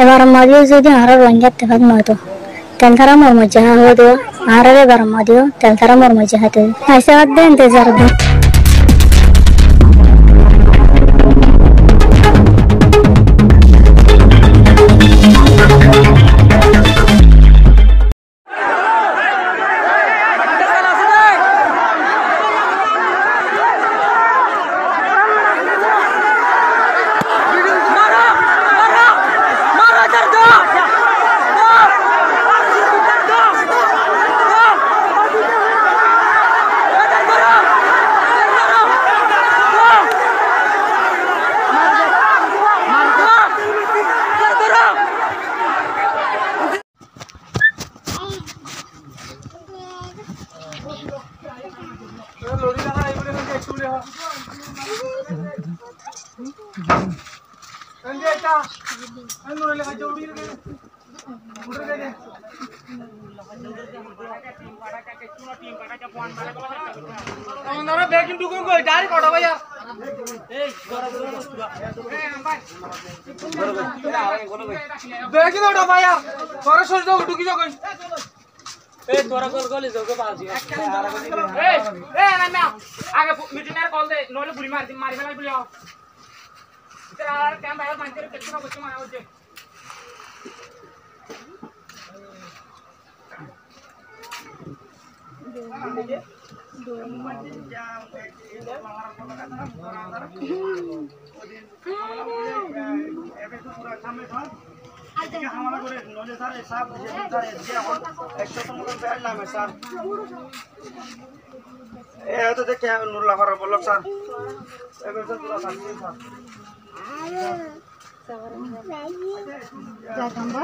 এবার মাদিও যদি আর রঙের তেফাক নয়তো তেল থারা মরমজ্জা হয়ে দিও আর এবার মাদিও তেল থারা মরমজ্জা হাতে আইসা বাদ দেন তেজার দিন তোরা কল কল ইজকে পাজি না আগে মিটিনার কল দে নলে গুলি মারি ফেলাই বলি তেরা আর ক্যাম্প আয়া মানতে কিছু না কিছু মারা হচ্ছে हमारा करे नोले सारे साहब सारे जे हम 100 मगर बैठ नाम है सर ए तो देख क्या नूर लगा बोलो सर एबे तो पूरा सर जातंबा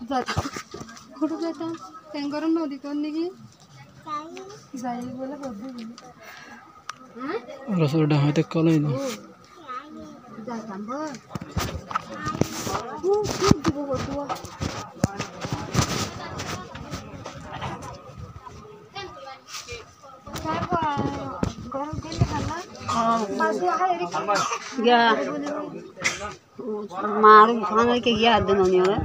जात कुठे जाता तेंगरम नदी कोण की जाई बोला बद्दू रसोड हाते कलई ना जातंबा मारू खाने के गया दिन होने वाला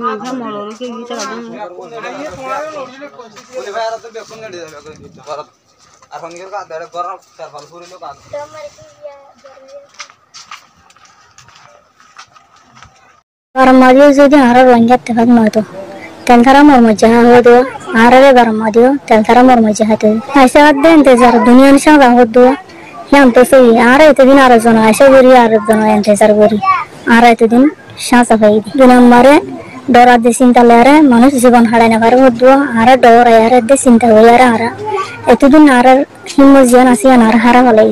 माथा मोड़ो के गीत लगा बोले भाई यार तो बेकुन नहीं दे भारत अपन के का दर कर सरफल पूरी लोग आ আর মাদিও যদি আর রঙের তেফাক নয়তো তেল থারা মরমজ্জা হয়ে দিও আর এবার মাদিও তেল থারা মরমজ্জা হাতে আইসা বাদ দেন তেজার দুনিয়া নিশান রাহত দিও হ্যাঁ তো সেই আর এতদিন আর জন আইসা করি আর জন এন্টেজার করি আর এতদিন শ্বাস হয় দুই নম্বরে ডরা দিয়ে চিন্তা লেয়ারে মানুষ জীবন হারাই না পারে হতো আর ডর আর দিয়ে চিন্তা হয়ে আর এতদিন আর হিম্মত জীবন আসি আর হারা হলাই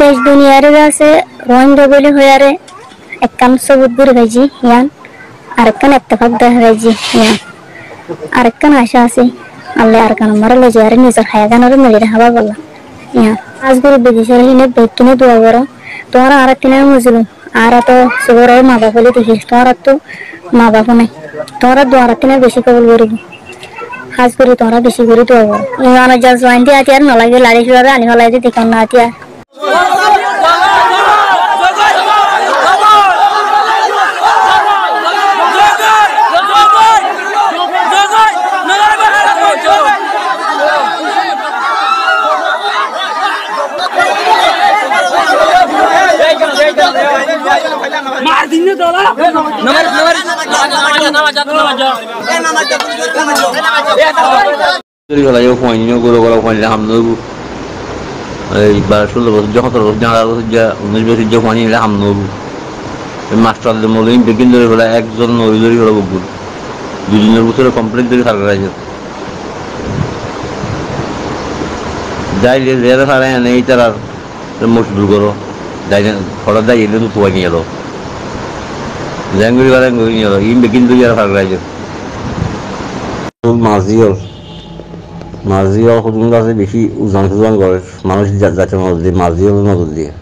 देश दुनिया रे से रोइन डबले होयारे एकन सबुत गुर भेजी यान अरकन इत्तेफाक दे भेजी यान अरकन आशा से अल्लाह अरकन मरले जारे निजर हायगान रे मिले हवा बोला यान आज गुरु बेदिशर हिने बेतुने दुआ करो तोरा आरतिने मुजलुम आरा तो सुगरे मा बाबले दिखिल तोरा तो मा बाबू नहीं तोरा द्वारतिने बेशी कबूल करी आज गुरु तोरा बेशी गुरु दुआ करो ईमान जज वांदी आती यार न लगे लाड़ी शुरू आनी वाला है दिखन ना आती है मार दिन दोला number Jadi kalau yang poin ini kalau poin dah hamil, baru sudah jangan terus jangan saja, untuk jadi poin ini dah hamil. Master ada mulai begin dari kalau ekson mulai dari kalau buku, jadi ni bukan komplain dari sahaja saja. Jadi dia sahaja yang ini cara terus berguru, jadi kalau dah ini tu poin ini loh. Language orang ini loh, ini begin dari sahaja saja. Mazir মাঝিও সুযোগ আছে বেশি ওজন সুজন করে মানুষ যাতে নজর দিয়ে মাঝিও নজর দিয়ে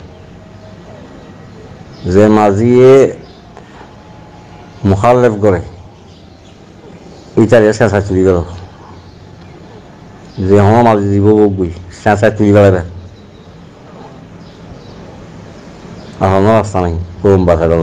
যে মাঝিয়ে মুখালেফ করে ওই চারিয়া চেঁচা চুরি গেল যে হওয়া মাঝি দিব বই চেঁচা চুরি গেলে আর রাস্তা নাই কোরম বাঁচা গেল